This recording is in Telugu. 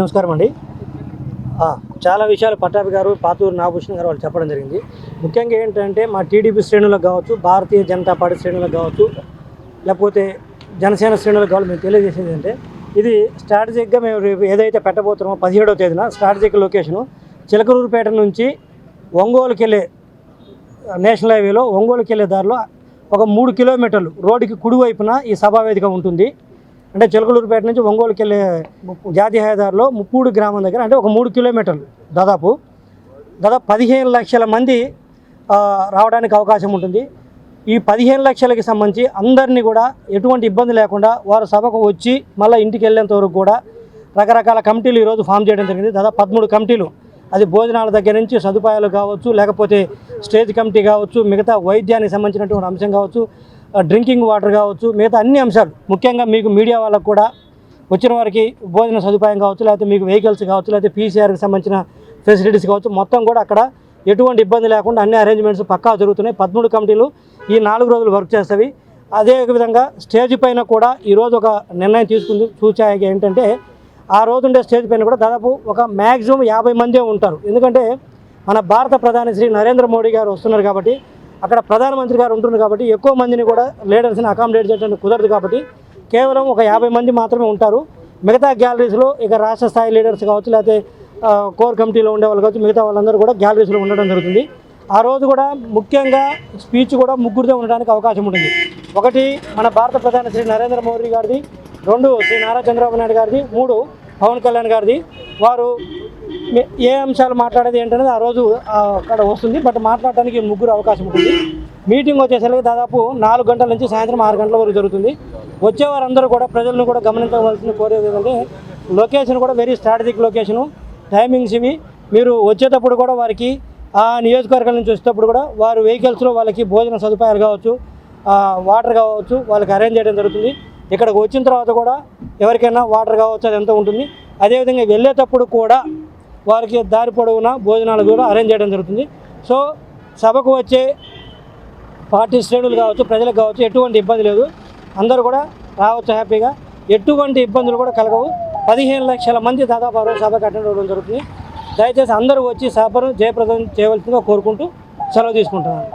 నమస్కారం అండి. చాలా విషయాలు పట్టాభి గారు, పాతూరు నాగభూషణ్ గారు వాళ్ళు చెప్పడం జరిగింది. ముఖ్యంగా ఏంటంటే మా టీడీపీ శ్రేణులకు కావచ్చు, భారతీయ జనతా పార్టీ శ్రేణులకు కావచ్చు, లేకపోతే జనసేన శ్రేణులకు కావాలి మేము తెలియజేసేది అంటే ఇది స్ట్రాటజిక్గా మేము రేపు ఏదైతే పెట్టబోతున్నామో 17వ తేదీన స్ట్రాటజిక్ లొకేషను చిలకలూరుపేట నుంచి ఒంగోలుకి వెళ్ళే నేషనల్ హైవేలో ఒంగోలుకి వెళ్ళే దారిలో ఒక 3 కిలోమీటర్లు రోడ్డుకి కుడివైపున ఈ సభావేదిక ఉంటుంది. అంటే చిలకలూరుపేట నుంచి ఒంగోలుకి వెళ్ళే జాతీయ రహదారిలో ముప్పూడి గ్రామం దగ్గర అంటే ఒక 3 కిలోమీటర్లు దాదాపు 15 లక్షల మంది రావడానికి అవకాశం ఉంటుంది. ఈ 15 లక్షలకి సంబంధించి అందరినీ కూడా ఎటువంటి ఇబ్బంది లేకుండా వారు సభకు వచ్చి మళ్ళీ ఇంటికి వెళ్ళేంత వరకు కూడా రకరకాల కమిటీలు ఈరోజు ఫామ్ చేయడం జరిగింది. దాదాపు 13 కమిటీలు, అది భోజనాల దగ్గర నుంచి సదుపాయాలు కావచ్చు, లేకపోతే స్టేజ్ కమిటీ కావచ్చు, మిగతా వైద్యానికి సంబంధించినటువంటి అంశం కావచ్చు, డ్రింకింగ్ వాటర్ కావచ్చు, మిగతా అన్ని అంశాలు, ముఖ్యంగా మీకు మీడియా వాళ్ళకు కూడా వచ్చిన వారికి భోజన సదుపాయం కావచ్చు, లేకపోతే మీకు వెహికల్స్ కావచ్చు, లేకపోతే పీసీఆర్కి సంబంధించిన ఫెసిలిటీస్ కావచ్చు, మొత్తం కూడా అక్కడ ఎటువంటి ఇబ్బంది లేకుండా అన్ని అరేంజ్మెంట్స్ పక్కా జరుగుతున్నాయి. 13 కమిటీలు ఈ 4 రోజులు వర్క్ చేస్తవి. అదేవిధంగా స్టేజ్ పైన కూడా ఈరోజు ఒక నిర్ణయం తీసుకుంది. సూచాయిగా ఏంటంటే ఆ రోజు ఉండే స్టేజ్ పైన కూడా దాదాపు ఒక మ్యాక్సిమం 50 మందే ఉంటారు. ఎందుకంటే మన భారత ప్రధాని శ్రీ నరేంద్ర మోడీ గారు వస్తున్నారు కాబట్టి, అక్కడ ప్రధానమంత్రి గారు ఉంటున్నారు కాబట్టి ఎక్కువ మందిని కూడా లీడర్స్ని అకామిడేట్ చేయడానికి కుదరదు కాబట్టి కేవలం ఒక 50 మంది మాత్రమే ఉంటారు. మిగతా గ్యాలరీస్లో ఇక రాష్ట్ర స్థాయి లీడర్స్ కావచ్చు, లేకపోతే కోర్ కమిటీలో ఉండే వాళ్ళు కావచ్చు, మిగతా వాళ్ళందరూ కూడా గ్యాలరీస్లో ఉండడం జరుగుతుంది. ఆ రోజు కూడా ముఖ్యంగా స్పీచ్ కూడా ముగ్గురితో ఉండడానికి అవకాశం ఉంటుంది. ఒకటి మన భారత ప్రధాని శ్రీ నరేంద్ర మోడీ గారిది, 2 శ్రీ నారా చంద్రబాబు నాయుడు గారిది, 3 పవన్ కళ్యాణ్ గారిది. వారు ఏ అంశాలు మాట్లాడేది ఏంటనేది ఆ రోజు అక్కడ వస్తుంది. బట్ మాట్లాడటానికి ముగ్గురు అవకాశం ఉంటుంది. మీటింగ్ వచ్చేసరికి దాదాపు 4 గంటల నుంచి సాయంత్రం 6 గంటల వరకు జరుగుతుంది. వచ్చేవారందరూ కూడా ప్రజలను కూడా గమనించవలసిన కోరేది ఏంటంటే లొకేషన్ కూడా వెరీ స్ట్రాటజిక్ లొకేషను. టైమింగ్స్ ఇవి. మీరు వచ్చేటప్పుడు కూడా వారికి ఆ నియోజకవర్గాల నుంచి వచ్చేటప్పుడు కూడా వారు వెహికల్స్లో వాళ్ళకి భోజన సదుపాయాలు కావచ్చు, వాటర్ కావచ్చు, వాళ్ళకి అరేంజ్ చేయడం జరుగుతుంది. ఇక్కడికి వచ్చిన తర్వాత కూడా ఎవరికైనా వాటర్ కావచ్చు, అది ఎంత ఉంటుంది. అదేవిధంగా వెళ్ళేటప్పుడు కూడా వారికి దారి పొడవునా భోజనాలు కూడా అరేంజ్ చేయడం జరుగుతుంది. సో సభకు వచ్చే పార్టీ శ్రేణులు కావచ్చు, ప్రజలకు కావచ్చు, ఎటువంటి ఇబ్బంది లేదు. అందరూ కూడా రావచ్చు హ్యాపీగా, ఎటువంటి ఇబ్బందులు కూడా కలగవు. 15 లక్షల మంది దాదాపు ఆ రోజు సభకు అటెండ్ అవ్వడం జరుగుతుంది. దయచేసి అందరూ వచ్చి సభను జయప్రదం చేయవలసిందిగా కోరుకుంటూ సెలవు తీసుకుంటున్నాను.